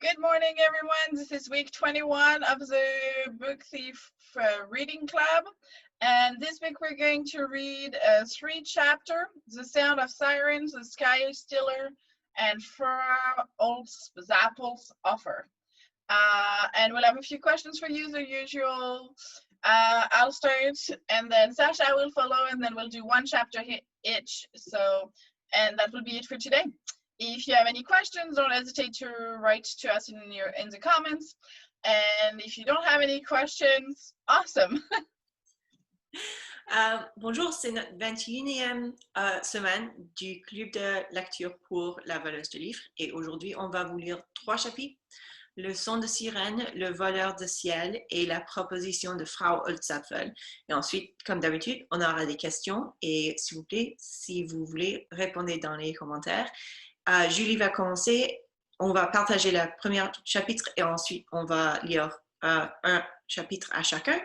Good morning, everyone. This is week 21 of the Book Thief Reading Club. And this week we're going to read 3 chapters: The Sound of Sirens, The Scariest, and Frau Holtzapfel's Offer. And we'll have a few questions for you, the usual. I'll start, and then Sasha will follow, and then we'll do 1 chapter each. And that will be it for today. If you have any questions, don't hesitate to write to us in the comments. And if you don't have any questions, awesome. Bonjour, c'est notre 21e semaine du club de lecture pour la voleuse de livres. Et aujourd'hui, on va vous lire 3 chapitres. Le son de sirène, le voleur de ciel et la proposition de Frau Holtzapfel. Et ensuite, comme d'habitude, on aura des questions. Et s'il vous plaît, si vous voulez, répondez dans les commentaires. Julie va commencer. On va partager le premier chapitre et ensuite, on va lire un chapitre à chacun.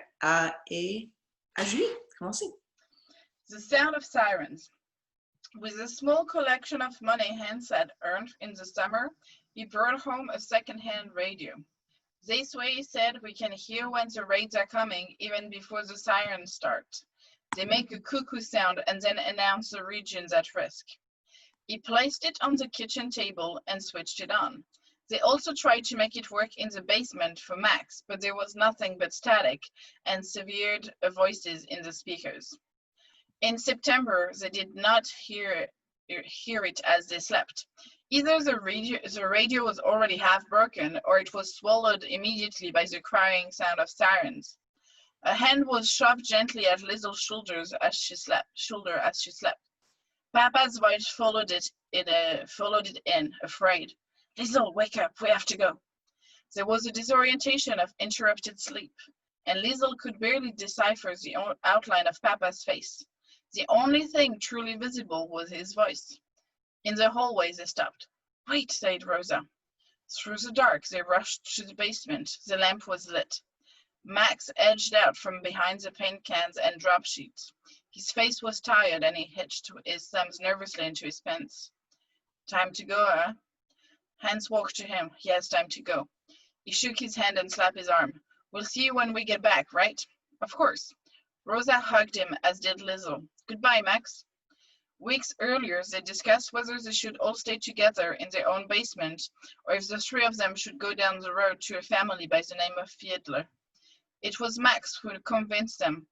Et à Julie, commencez. The Sound of Sirens. With a small collection of money Hans had earned in the summer, he brought home a second-hand radio. This way, he said, we can hear when the raids are coming, even before the sirens start. They make a cuckoo sound and then announce the regions at risk. He placed it on the kitchen table and switched it on. They also tried to make it work in the basement for Max, but there was nothing but static and severed voices in the speakers. In September, they did not hear it as they slept. Either the radio was already half broken, or it was swallowed immediately by the crying sound of sirens. A hand was shoved gently at Liesel's shoulder as she slept. Papa's voice followed it in, afraid. Liesel, wake up, we have to go. There was a disorientation of interrupted sleep, and Liesel could barely decipher the outline of Papa's face. The only thing truly visible was his voice. In the hallway, they stopped. Wait, said Rosa. Through the dark, they rushed to the basement. The lamp was lit. Max edged out from behind the paint cans and drop sheets. His face was tired, and he hitched his thumbs nervously into his pants. Time to go, huh? Hans walked to him. Yes, time to go. He shook his hand and slapped his arm. We'll see you when we get back, right? Of course. Rosa hugged him, as did Liesel. Goodbye, Max. Weeks earlier, they discussed whether they should all stay together in their own basement, or if the 3 of them should go down the road to a family by the name of Fiedler. It was Max who convinced them.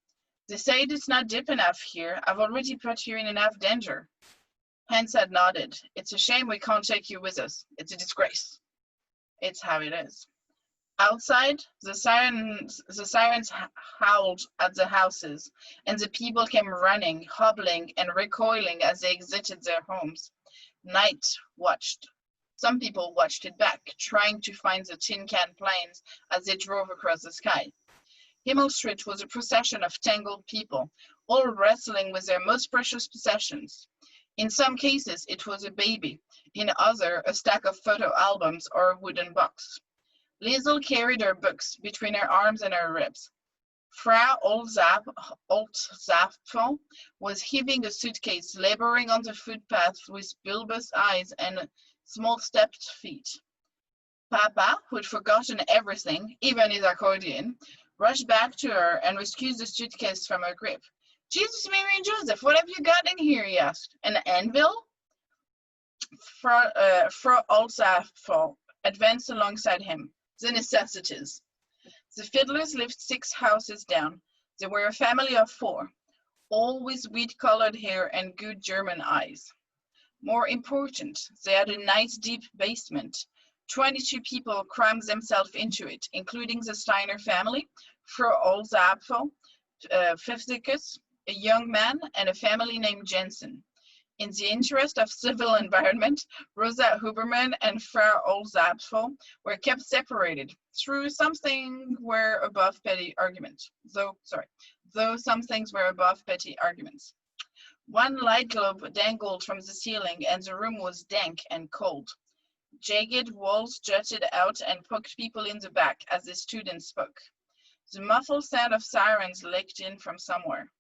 They said it's not deep enough here. I've already put you in enough danger. Hans had nodded. It's a shame we can't take you with us. It's a disgrace. It's how it is. Outside, the sirens howled at the houses, and the people came running, hobbling, and recoiling as they exited their homes. Night watched. Some people watched it back, trying to find the tin can planes as they drove across the sky. Himmel Street was a procession of tangled people, all wrestling with their most precious possessions. In some cases, it was a baby. In others, a stack of photo albums or a wooden box. Liesel carried her books between her arms and her ribs. Frau Holtzapfel was heaving a suitcase, laboring on the footpath with bulbous eyes and small stepped feet. Papa, who had forgotten everything, even his accordion, rushed back to her and rescued the suitcase from her grip. Jesus, Mary, and Joseph, what have you got in here? He asked. An anvil? Frau Holtzapfel advanced alongside him. The necessities. The Fiedlers lived 6 houses down. They were a family of 4, all with wheat-colored hair and good German eyes. More important, they had a nice deep basement. 22 people crammed themselves into it, including the Steiner family, Frau Holtzapfel, Pfiffikus, a young man, and a family named Jensen. In the interest of civil environment, Rosa Huberman and Frau Holtzapfel were kept separated though some things were above petty arguments. One light globe dangled from the ceiling, and the room was dank and cold. Jagged walls jutted out and poked people in the back as the students spoke. The muffled sound of sirens leaked in from somewhere.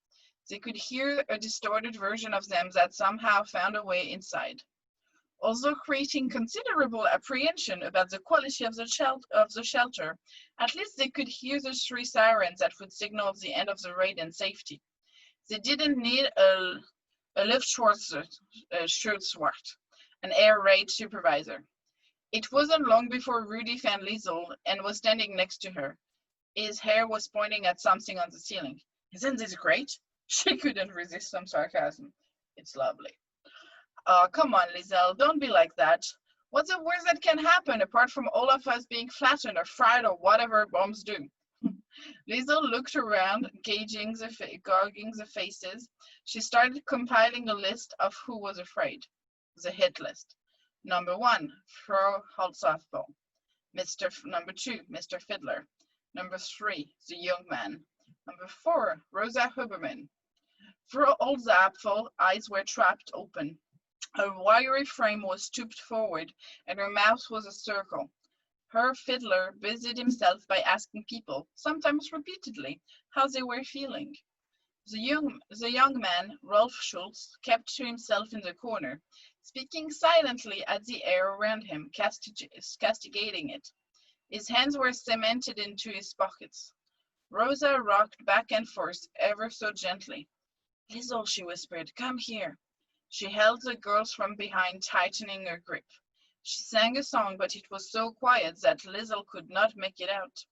They could hear a distorted version of them that somehow found a way inside. although creating considerable apprehension about the quality of the shelter. At least they could hear the 3 sirens that would signal the end of the raid and safety. They didn't need a Luftschutzwart, an air raid supervisor. It wasn't long before Rudy found Liesel and was standing next to her. His hair was pointing at something on the ceiling. Isn't this great? She couldn't resist some sarcasm. It's lovely. Oh, come on, Liesel, don't be like that. What's the worst that can happen apart from all of us being flattened or fried or whatever bombs do? Liesel looked around, gauging the faces. She started compiling a list of who was afraid. The hit list. Number 1, Frau Holtzapfel. Number 2, Mr. Fiddler. Number 3, the young man. Number 4, Rosa Huberman. Frau Holtzapfel's eyes were trapped open. Her wiry frame was stooped forward, and her mouth was a circle. Her fiddler busied himself by asking people, sometimes repeatedly, how they were feeling. The young man, Rolf Schultz, kept to himself in the corner, speaking silently at the air around him, castigating it. His hands were cemented into his pockets. Rosa rocked back and forth ever so gently. Liesel, she whispered, come here. She held the girls from behind, tightening her grip. She sang a song, but it was so quiet that Liesel could not make it out.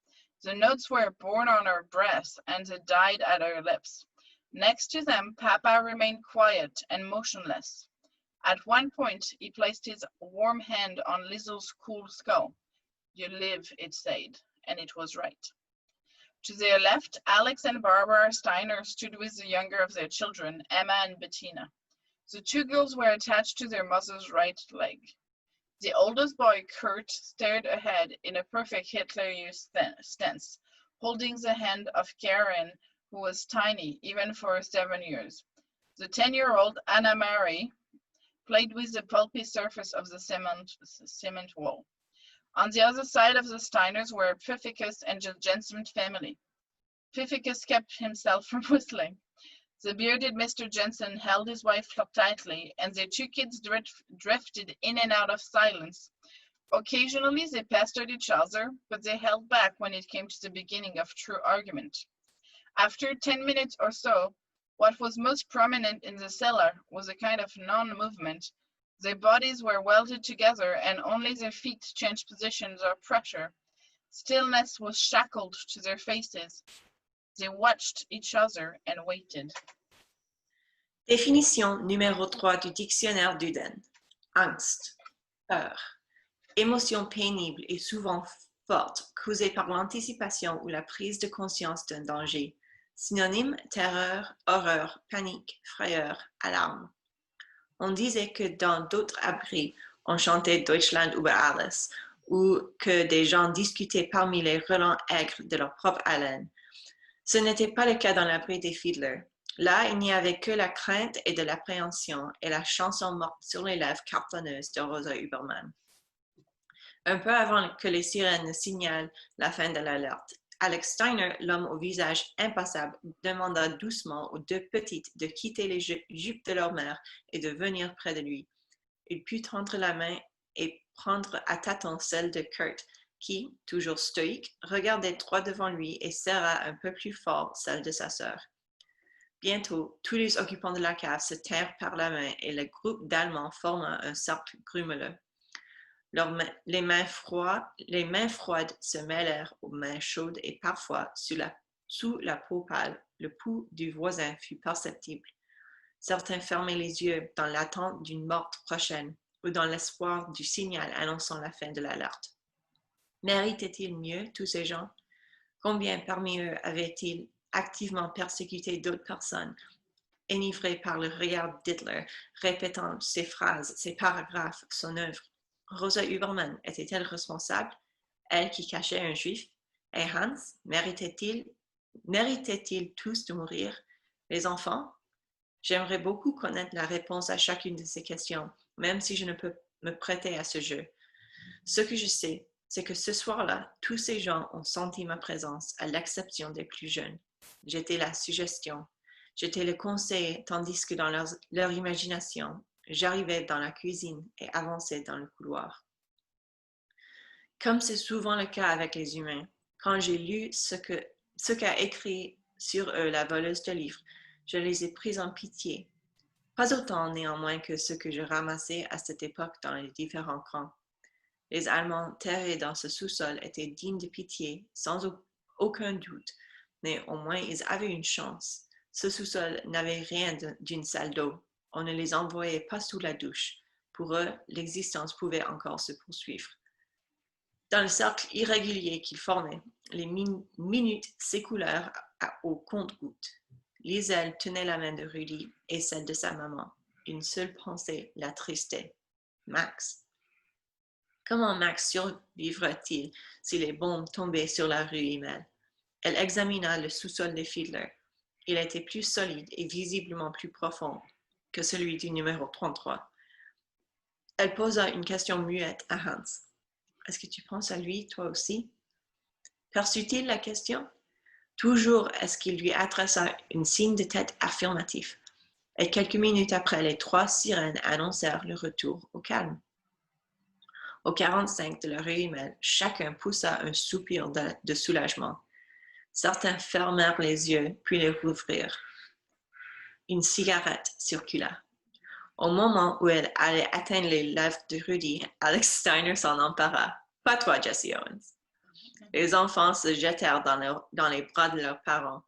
The notes were born on her breath, and they died at her lips. Next to them, Papa remained quiet and motionless. At one point, he placed his warm hand on Liesel's cool skull. You live, it said, and it was right. To their left, Alex and Barbara Steiner stood with the younger of their children, Emma and Bettina. The 2 girls were attached to their mother's right leg. The oldest boy, Kurt, stared ahead in a perfect Hitler-Youth stance, holding the hand of Karen, who was tiny, even for 7 years. The 10-year-old Anna-Marie played with the pulpy surface of the cement wall. On the other side of the Steiners were Pfiffikus and the Jensen family. Pfiffikus kept himself from whistling. The bearded Mr. Jensen held his wife tightly, and their 2 kids drifted in and out of silence. Occasionally they pestered each other, but they held back when it came to the beginning of true argument. After 10 minutes or so, what was most prominent in the cellar was a kind of non-movement. Their bodies were welded together, and only their feet changed positions or pressure. Stillness was shackled to their faces. They watched each other and waited. Définition numéro 3 du dictionnaire Duden. Angst, peur, émotion pénible et souvent forte, causée par l'anticipation ou la prise de conscience d'un danger. Synonyme, terreur, horreur, panique, frayeur, alarme. On disait que dans d'autres abris, on chantait Deutschland über alles, ou que des gens discutaient parmi les relents aigres de leur propre haleine. Ce n'était pas le cas dans l'abri des Fiddlers. Là, il n'y avait que la crainte et de l'appréhension et la chanson morte sur les lèvres cartonneuses de Rosa Huberman. Un peu avant que les sirènes ne signalent la fin de l'alerte, Alex Steiner, l'homme au visage impassable, demanda doucement aux 2 petites de quitter les jupes de leur mère et de venir près de lui. Il put tendre la main et prendre à tâtons celle de Kurt, qui, toujours stoïque, regardait droit devant lui et serra un peu plus fort celle de sa sœur. Bientôt, tous les occupants de la cave se tinrent par la main et le groupe d'Allemands forma un cercle grumeleux. Les mains froides se mêlèrent aux mains chaudes et parfois, sous la peau pâle, le pouls du voisin fut perceptible. Certains fermaient les yeux dans l'attente d'une mort prochaine ou dans l'espoir du signal annonçant la fin de l'alerte. Méritaient-ils mieux, tous ces gens? Combien parmi eux avaient-ils activement persécuté d'autres personnes, enivrés par le regard d'Hitler, répétant ses phrases, ses paragraphes, son œuvre? Rosa Huberman était-elle responsable, elle qui cachait un juif? Et Hans, méritaient-ils tous de mourir? Les enfants? J'aimerais beaucoup connaître la réponse à chacune de ces questions, même si je ne peux me prêter à ce jeu. Ce que je sais, c'est que ce soir-là, tous ces gens ont senti ma présence, à l'exception des plus jeunes. J'étais la suggestion, j'étais le conseil, tandis que dans leur imagination, J'arrivais dans la cuisine et avançais dans le couloir. Comme c'est souvent le cas avec les humains, quand j'ai lu ce qu'a écrit sur eux la voleuse de livres, je les ai pris en pitié. Pas autant néanmoins que ce que je ramassais à cette époque dans les différents camps. Les Allemands terrés dans ce sous-sol étaient dignes de pitié, sans aucun doute, mais au moins ils avaient une chance. Ce sous-sol n'avait rien d'une salle d'eau. On ne les envoyait pas sous la douche. Pour eux, l'existence pouvait encore se poursuivre. Dans le cercle irrégulier qu'ils formaient, les minutes s'écoulèrent au compte-gouttes. Liesel tenait la main de Rudy et celle de sa maman. Une seule pensée l'attristait. Max. Comment Max survivrait-il si les bombes tombaient sur la rue Himmel? Elle examina le sous-sol de Fiedler. Il était plus solide et visiblement plus profond que celui du numéro 33. Elle posa une question muette à Hans. « Est-ce que tu penses à lui, toi aussi? » Perçut-il la question? Toujours est-ce qu'il lui adressa un signe de tête affirmatif. Et quelques minutes après, les 3 sirènes annoncèrent le retour au calme. Au 45 de la rue Himmel, chacun poussa un soupir de soulagement. Certains fermèrent les yeux, puis les rouvrirent. Une cigarette circula. Au moment où elle allait atteindre les lèvres de Rudy, Alex Steiner s'en empara. « Pas toi, Jesse Owens. » Les enfants se jetèrent dans les bras de leurs parents.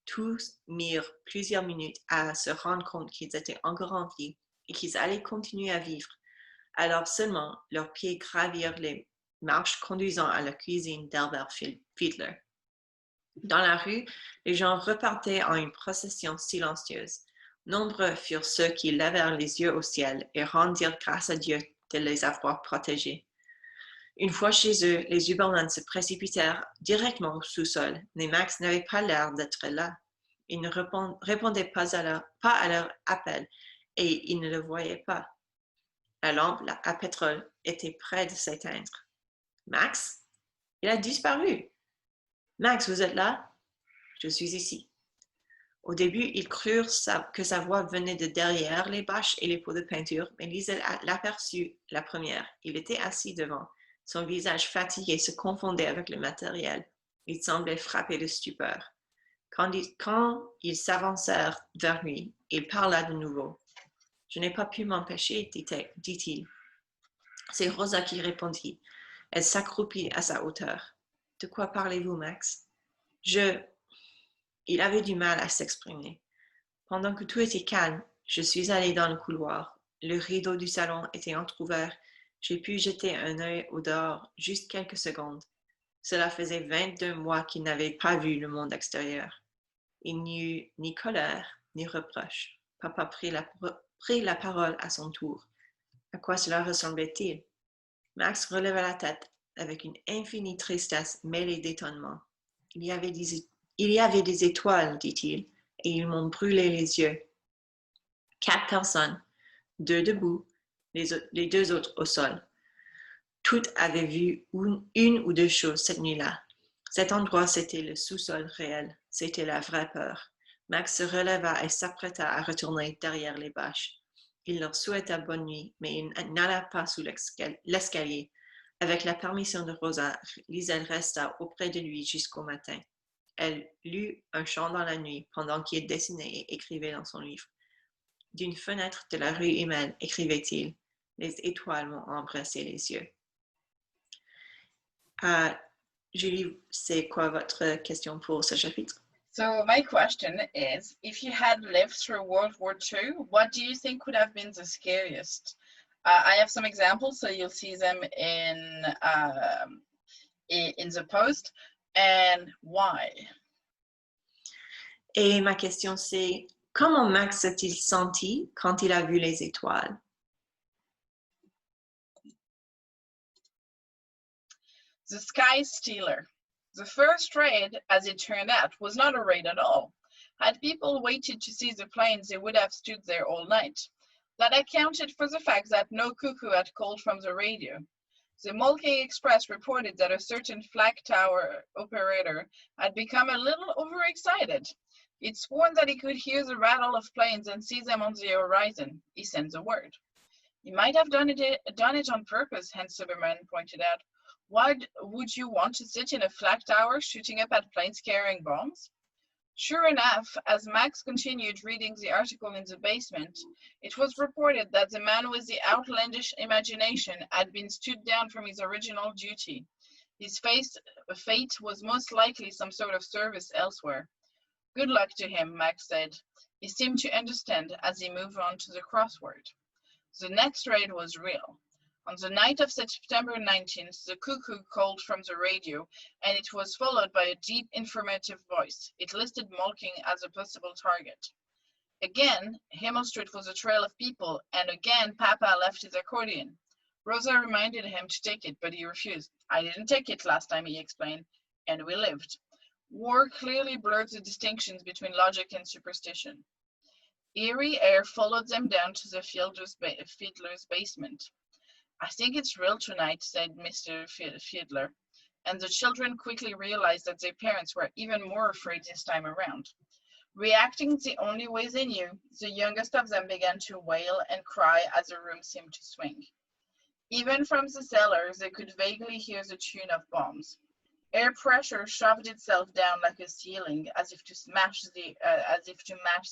Tous mirent plusieurs minutes à se rendre compte qu'ils étaient encore en vie et qu'ils allaient continuer à vivre. Alors seulement, leurs pieds gravirent les marches conduisant à la cuisine d'Herbert Fiedler. Dans la rue, les gens repartaient en une procession silencieuse. Nombreux furent ceux qui levèrent les yeux au ciel et rendirent grâce à Dieu de les avoir protégés. Une fois chez eux, les Hubermans se précipitèrent directement au sous-sol, mais Max n'avait pas l'air d'être là. Il ne répondait pas à leur appel et il ne le voyait pas. La lampe à pétrole était près de s'éteindre. « Max? Il a disparu. Max, vous êtes là? Je suis ici. » Au début, ils crurent que sa voix venait de derrière les bâches et les pots de peinture, mais Liesel l'aperçut la première. Il était assis devant. Son visage fatigué se confondait avec le matériel. Il semblait frappé de stupeur. Quand ils s'avancèrent vers lui, il parla de nouveau. « Je n'ai pas pu m'empêcher, dit-il. C'est Rosa qui répondit. Elle s'accroupit à sa hauteur. « De quoi parlez-vous, Max? » Il avait du mal à s'exprimer. Pendant que tout était calme, je suis allée dans le couloir. Le rideau du salon était entrouvert. J'ai pu jeter un œil au dehors, juste quelques secondes. Cela faisait 22 mois qu'il n'avait pas vu le monde extérieur. Il n'y eut ni colère, ni reproche. Papa prit la parole à son tour. À quoi cela ressemblait-il? Max releva la tête avec une infinie tristesse mêlée d'étonnement. Il y avait des étoiles, dit-il, et ils m'ont brûlé les yeux. 4 personnes, 2 debout, les 2 autres au sol. Toutes avaient vu une ou 2 choses cette nuit-là. Cet endroit, c'était le sous-sol réel. C'était la vraie peur. Max se releva et s'apprêta à retourner derrière les bâches. Il leur souhaita bonne nuit, mais il n'alla pas sous l'escalier. Avec la permission de Rosa, Liesel resta auprès de lui jusqu'au matin. Elle lut un chant dans la nuit pendant qu'il dessinait et écrivait dans son livre. D'une fenêtre de la rue Himmel, écrivait-il, les étoiles m'ont embrassé les yeux. Julie, c'est quoi votre question pour ce chapitre? So my question is, if you had lived through World War II, what do you think would have been the scariest? I have some examples, so you'll see them in the post, and why? Et ma question c'est, comment Max s'est-il senti quand il a vu les étoiles? The Sky Stealer. The first raid, as it turned out, was not a raid at all. Had people waited to see the planes, they would have stood there all night. That accounted for the fact that no cuckoo had called from the radio. The Molking Express reported that a certain flag tower operator had become a little overexcited. He'd sworn that he could hear the rattle of planes and see them on the horizon. He sends a word. He might have done it on purpose, Hans Suberman pointed out. Why would you want to sit in a flat tower shooting up at planes carrying bombs? Sure enough, as Max continued reading the article in the basement, it was reported that the man with the outlandish imagination had been stood down from his original duty. His fate was most likely some sort of service elsewhere. Good luck to him, Max said. He seemed to understand as he moved on to the crossword. The next raid was real. On the night of September 19th, the cuckoo called from the radio, and it was followed by a deep, informative voice. It listed Malking as a possible target. Again, Himmel Street was a trail of people, and again Papa left his accordion. Rosa reminded him to take it, but he refused. I didn't take it last time, he explained, and we lived. War clearly blurred the distinctions between logic and superstition. Eerie air followed them down to the fiddler's basement. I think it's real tonight, said Mr. Fiddler, and the children quickly realized that their parents were even more afraid this time around. Reacting the only way they knew, the youngest of them began to wail and cry as the room seemed to swing. Even from the cellars, they could vaguely hear the tune of bombs. Air pressure shoved itself down like a ceiling, as if to match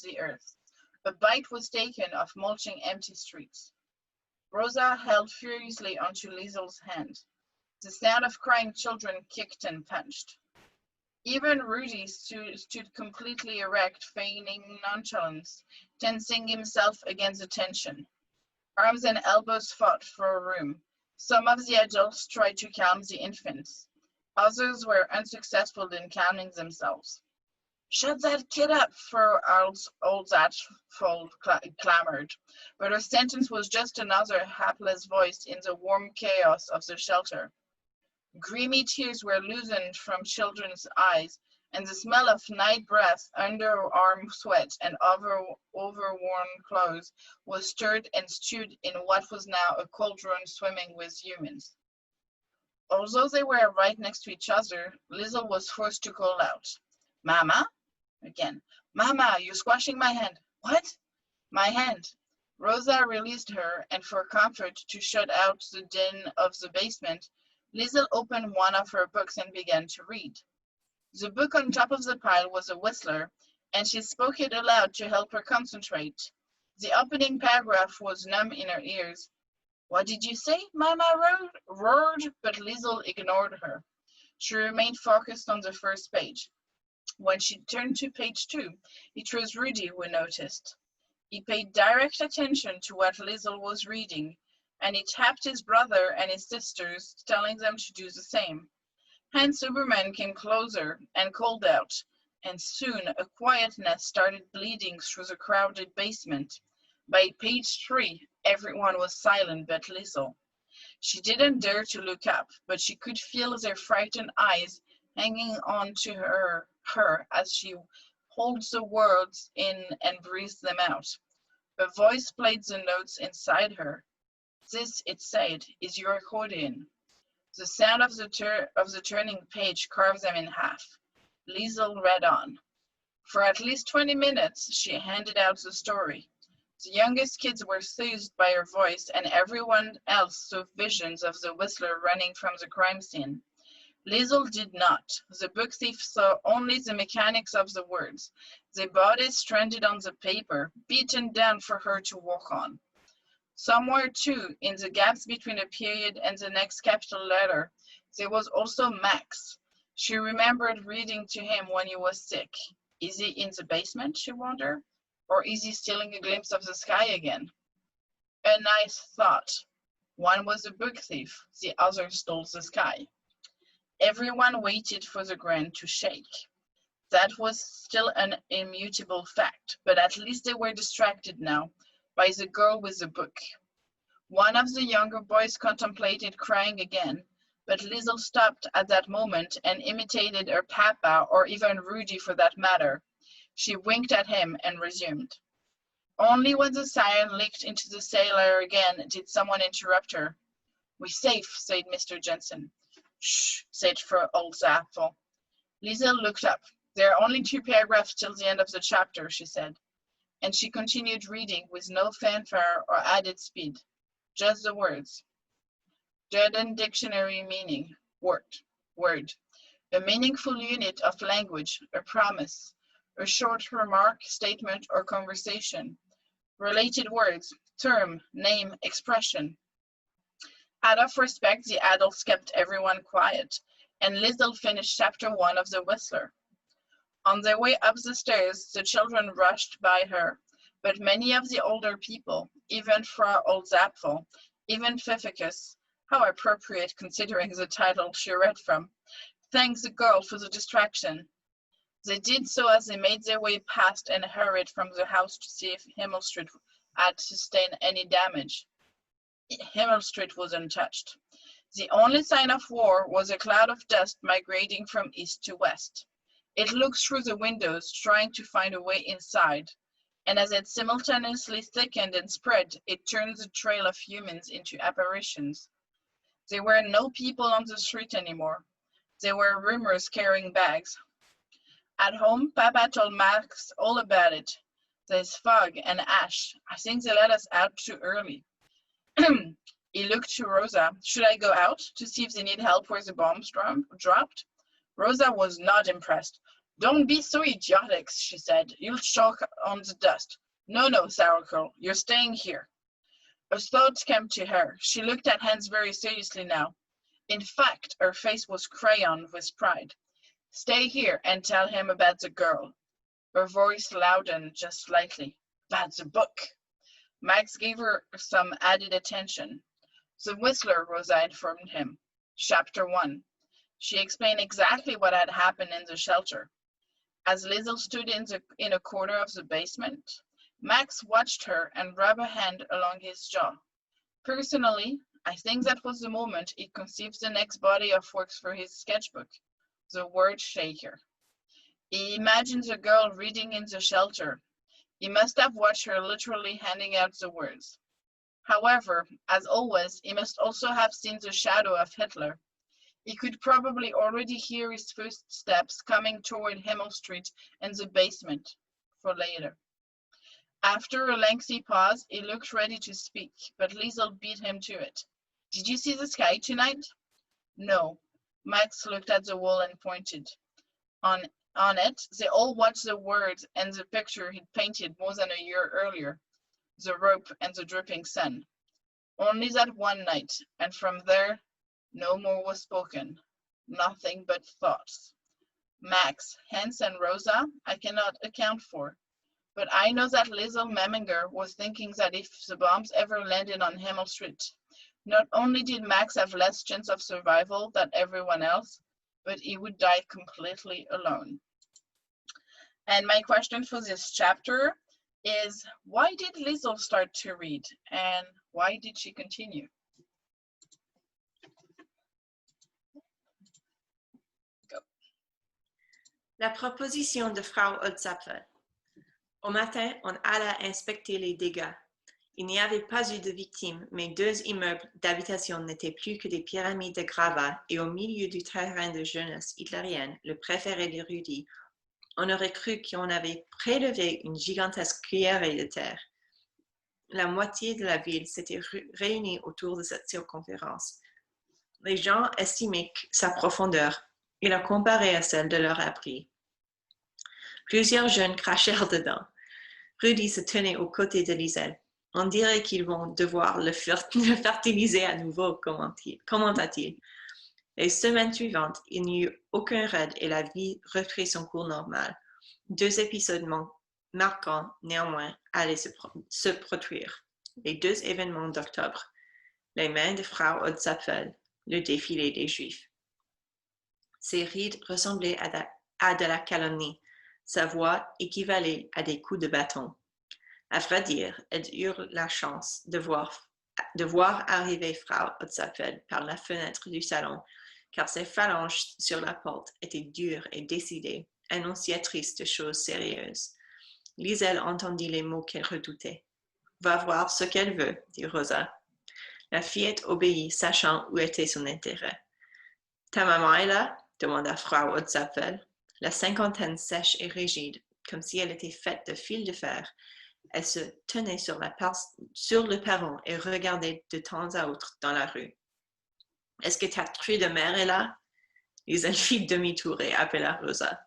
the earth. A bite was taken of mulching empty streets. Rosa held furiously onto Liesel's hand. The sound of crying children kicked and punched. Even Rudy stood completely erect, feigning nonchalance, tensing himself against the tension. Arms and elbows fought for a room. Some of the adults tried to calm the infants. Others were unsuccessful in calming themselves. Shut that kid up, Frau Holtzapfel clamored, but her sentence was just another hapless voice in the warm chaos of the shelter. Grimy tears were loosened from children's eyes, and the smell of night breath, underarm sweat, and overworn clothes was stirred and stewed in what was now a cauldron swimming with humans. Although they were right next to each other, Liesel was forced to call out, Mama? Again, Mama, you're squashing my hand. What? My hand. Rosa released her, and for comfort, to shut out the din of the basement, Liesel opened one of her books and began to read. The book on top of the pile was a Whistler, and she spoke it aloud to help her concentrate. The opening paragraph was numb in her ears. What did you say? Mama roared, but Liesel ignored her. She remained focused on the first page. When she turned to page 2, it was Rudy who noticed. He paid direct attention to what Liesel was reading, and he tapped his brother and his sisters, telling them to do the same. Hans Suberman came closer and called out, and soon a quietness started bleeding through the crowded basement. By page 3, everyone was silent but Liesel. She didn't dare to look up, but she could feel their frightened eyes hanging on to her as she holds the words in and breathes them out. A voice played the notes inside her. This, it said, is your accordion. The sound of the turning page carved them in half. Liesel read on. For at least 20 minutes, she handed out the story. The youngest kids were soothed by her voice, and everyone else saw visions of the Whistler running from the crime scene. Liesel did not. The book thief saw only the mechanics of the words, the bodies stranded on the paper, beaten down for her to walk on. Somewhere, too, in the gaps between a period and the next capital letter, there was also Max. She remembered reading to him when he was sick. Is he in the basement, she wondered? Or is he stealing a glimpse of the sky again? A nice thought. One was a book thief, the other stole the sky. Everyone waited for the ground to shake. That was still an immutable fact, but at least they were distracted now by the girl with the book. One of the younger boys contemplated crying again, but Liesel stopped at that moment and imitated her papa, or even Rudy for that matter. She winked at him and resumed. Only when the siren leaked into the cellar again did someone interrupt her. We're safe, said Mr. Jensen. Shh, said Frau Holtzapfel. Liesel looked up. There are only 2 paragraphs till the end of the chapter, she said, and she continued reading with no fanfare or added speed, just the words. Jordan Dictionary meaning, word. A meaningful unit of language, a promise, a short remark, statement, or conversation. Related words, term, name, expression. Out of respect, the adults kept everyone quiet, and Liesel finished chapter 1 of The Whistler. On their way up the stairs, the children rushed by her, but many of the older people, even Frau Holtzapfel, even Pfiffikus, how appropriate considering the title she read from, thanked the girl for the distraction. They did so as they made their way past and hurried from the house to see if Himmel Street had sustained any damage. Himmel Street was untouched. The only sign of war was a cloud of dust migrating from east to west. It looked through the windows, trying to find a way inside, and as it simultaneously thickened and spread, it turned the trail of humans into apparitions. There were no people on the street anymore. There were rumors carrying bags. At home, Papa told Max all about it. There's fog and ash. I think they let us out too early. He looked to Rosa. Should I go out to see if they need help where the bombs dropped? Rosa was not impressed. Don't be so idiotic, she said. You'll choke on the dust. No, Sour Girl, you're staying here. A thought came to her. She looked at Hans very seriously now. In fact, her face was crayon with pride. Stay here and tell him about the girl. Her voice loudened just slightly. About the book. Max gave her some added attention. The Whistler, Rosa informed him. Chapter 1. She explained exactly what had happened in the shelter. As Liesel stood in a corner of the basement, Max watched her and rubbed a hand along his jaw. Personally, I think that was the moment he conceived the next body of works for his sketchbook, the word shaker. He imagined the girl reading in the shelter. He must have watched her literally handing out the words. However, as always, he must also have seen the shadow of Hitler. He could probably already hear his first steps coming toward Himmel Street and the basement, for later. After a lengthy pause, he looked ready to speak, but Liesel beat him to it. Did you see the sky tonight? No. Max looked at the wall and pointed. On it, they all watched the words and the picture he'd painted more than a year earlier, the rope and the dripping sun. Only that one night, and from there, no more was spoken. Nothing but thoughts. Max, Hans, and Rosa, I cannot account for. But I know that Liesel Memminger was thinking that if the bombs ever landed on Himmel Street, not only did Max have less chance of survival than everyone else, but he would die completely alone. And my question for this chapter is, why did Liesel start to read, and why did she continue? Go. La proposition de Frau Holtzapfel. Au matin, on alla inspecter les dégâts. Il n'y avait pas eu de victimes, mais 2 immeubles d'habitation n'étaient plus que des pyramides de gravats, et au milieu du terrain de jeunesse hitlérienne, le préféré de Rudy, on aurait cru qu'on avait prélevé une gigantesque cuillerée de terre. La moitié de la ville s'était réunie autour de cette circonférence. Les gens estimaient sa profondeur et la comparaient à celle de leur abri. Plusieurs jeunes crachèrent dedans. Rudy se tenait aux côtés de Liesel. On dirait qu'ils vont devoir le fertiliser à nouveau, commenta-t-il. Les semaines suivantes, il n'y eut aucun raid et la vie reprit son cours normal. 2 épisodes marquants, néanmoins, allaient se produire. Les 2 événements d'octobre. Les mains de Frau Holtzapfel, le défilé des Juifs. Ses rides ressemblaient à de la calomnie. Sa voix équivalait à des coups de bâton. À vrai dire, elles eurent la chance de voir arriver Frau Holtzapfel par la fenêtre du salon, car ses phalanges sur la porte étaient dures et décidées, annonciatrices de choses sérieuses. Liesel entendit les mots qu'elle redoutait. « Va voir ce qu'elle veut, dit Rosa. La fillette obéit, sachant où était son intérêt. « Ta maman est là ?» demanda Frau Holtzapfel. La cinquantaine sèche et rigide, comme si elle était faite de fil de fer. Elle se tenait sur le perron et regardait de temps à autre dans la rue. « Est-ce que ta truie de mère est là ?» Liesel fit demi-tour et appela Rosa.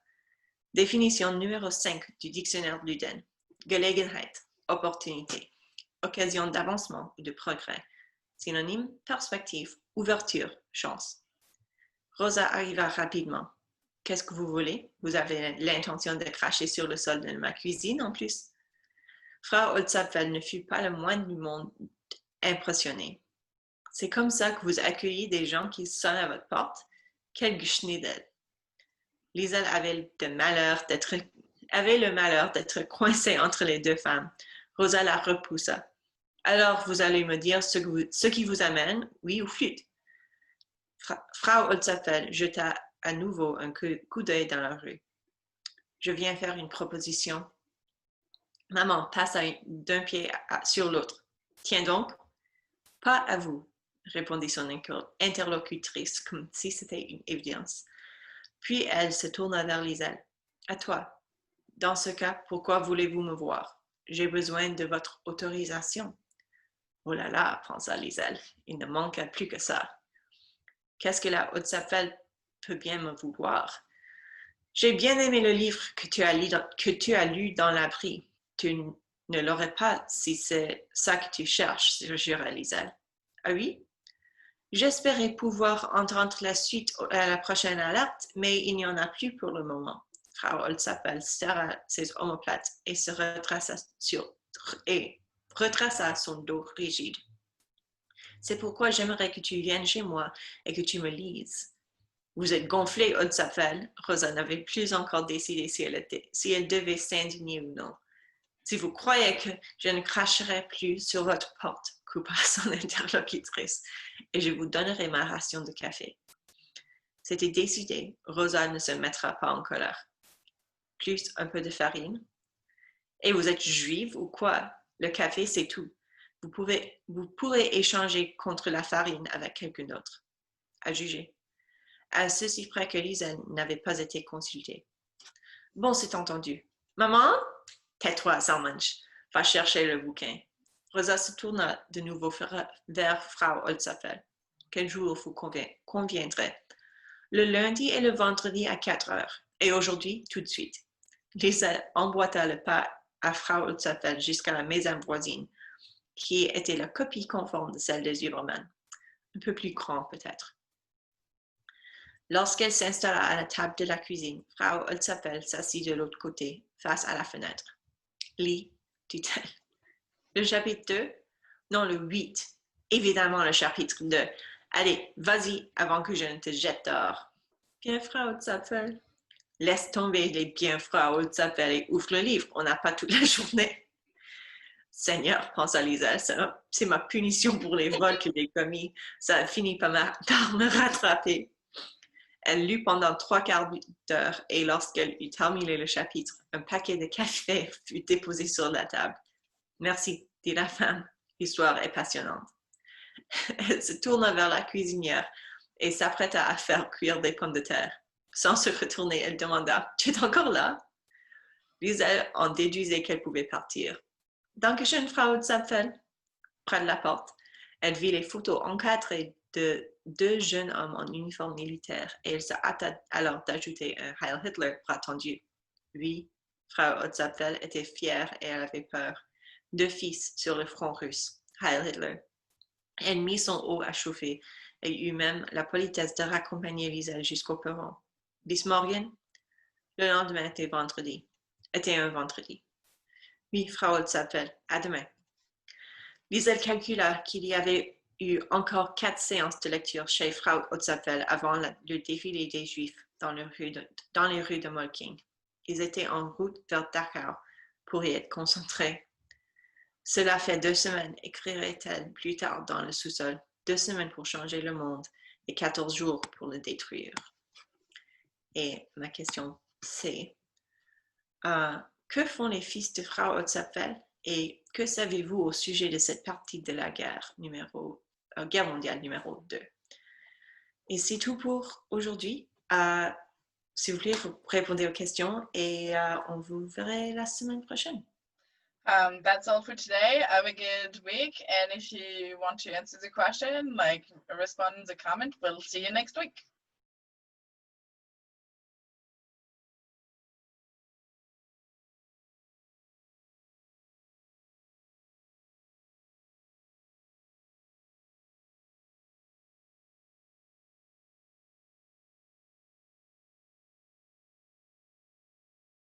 Définition numéro 5 du dictionnaire Luden. Gelegenheit, opportunité, occasion d'avancement ou de progrès. Synonyme, perspective, ouverture, chance. Rosa arriva rapidement. « Qu'est-ce que vous voulez? Vous avez l'intention de cracher sur le sol de ma cuisine en plus ?» Frau Holtzapfel ne fut pas le moins du monde impressionnée. « C'est comme ça que vous accueillez des gens qui sonnent à votre porte? Quel Schneider !» Liesel avait le malheur d'être coincée entre les deux femmes. Rosa la repoussa. « Alors, vous allez me dire ce qui vous amène, oui ou flûte ?» Frau Holtzapfel jeta à nouveau un coup d'œil dans la rue. « Je viens faire une proposition. » Maman passa d'un pied sur l'autre. « Tiens donc. »« Pas à vous, » répondit son interlocutrice, comme si c'était une évidence. Puis elle se tourna vers Liesel. « À toi. Dans ce cas, pourquoi voulez-vous me voir? J'ai besoin de votre autorisation. » « Oh là là, pensa Liesel, il ne manquait plus que ça. Qu'est-ce que la Holtzapfel peut bien me vouloir? J'ai bien aimé le livre que tu as lu dans l'abri. Tu ne l'aurais pas si c'est ça que tu cherches, jura Liesel. Ah oui? J'espérais pouvoir entendre la suite à la prochaine alerte, mais il n'y en a plus pour le moment. Frau Holtzapfel serra ses omoplates et se retraça son dos rigide. C'est pourquoi j'aimerais que tu viennes chez moi et que tu me lises. Vous êtes gonflée, Holtzapfel. Rosa n'avait plus encore décidé si elle devait s'indigner ou non. Si vous croyez que je ne cracherai plus sur votre porte, coupa son interlocutrice, et je vous donnerai ma ration de café. C'était décidé, Rosa ne se mettra pas en colère. Plus un peu de farine. Et vous êtes juive ou quoi? Le café, c'est tout. Vous pourrez échanger contre la farine avec quelqu'un d'autre. À juger. À ceci près que Liesel n'avait pas été consultée. Bon, c'est entendu. Maman? Tais-toi, Salmanch. Va chercher le bouquin. Rosa se tourna de nouveau vers Frau Holtzapfel. Quel jour vous conviendrez? Le lundi et le vendredi à 4 heures. Et aujourd'hui, tout de suite. Liesel emboîta le pas à Frau Holtzapfel jusqu'à la maison voisine, qui était la copie conforme de celle des Livres, un peu plus grand peut-être. Lorsqu'elle s'installa à la table de la cuisine, Frau Holtzapfel s'assit de l'autre côté, face à la fenêtre. « Lis, dit-elle. »« Le chapitre 2 ? Non, le 8. Évidemment, le chapitre 2. Allez, vas-y, avant que je ne te jette dehors. »« Bien, Frau Holtzapfel. »« Laisse tomber les biens, Frau Holtzapfel, et ouvre le livre. On n'a pas toute la journée. » Seigneur, pensa Liesel, c'est ma punition pour les vols que j'ai commis. Ça a fini par me rattraper. Elle lut pendant 3/4 d'heure et lorsqu'elle eut terminé le chapitre, un paquet de café fut déposé sur la table. « Merci, dit la femme, l'histoire est passionnante. » Elle se tourna vers la cuisinière et s'apprêta à faire cuire des pommes de terre. Sans se retourner, elle demanda « Tu es encore là ?» Liesel en déduisait qu'elle pouvait partir. « Dankeschön, Frau Holtzapfel. » Près de la porte, elle vit les photos encadrées de 2 jeunes hommes en uniforme militaire et elle se hâta alors d'ajouter un Heil Hitler bras tendu. Oui, Frau Holtzapfel était fière et elle avait peur. 2 fils sur le front russe. Heil Hitler. Elle mit son eau à chauffer et eut même la politesse de raccompagner Liesel jusqu'au perron. Bis morgen? Le lendemain était un vendredi. Oui, Frau Holtzapfel, à demain. Liesel calcula qu'il y avait eu encore 4 séances de lecture chez Frau Holtzapfel avant le défilé des Juifs dans les rues de Molking. Ils étaient en route vers Dachau pour y être concentrés. Cela fait 2 semaines, écrirait-elle plus tard dans le sous-sol. 2 semaines pour changer le monde et 14 jours pour le détruire. Et ma question c'est, que font les fils de Frau Holtzapfel et que savez-vous au sujet de cette partie de la guerre mondiale numéro 2? Et c'est tout pour aujourd'hui. s'il vous plaît, vous répondez aux questions et on vous verra la semaine prochaine. That's all for today. Have a good week. And if you want to answer the question, like respond in the comment, we'll see you next week.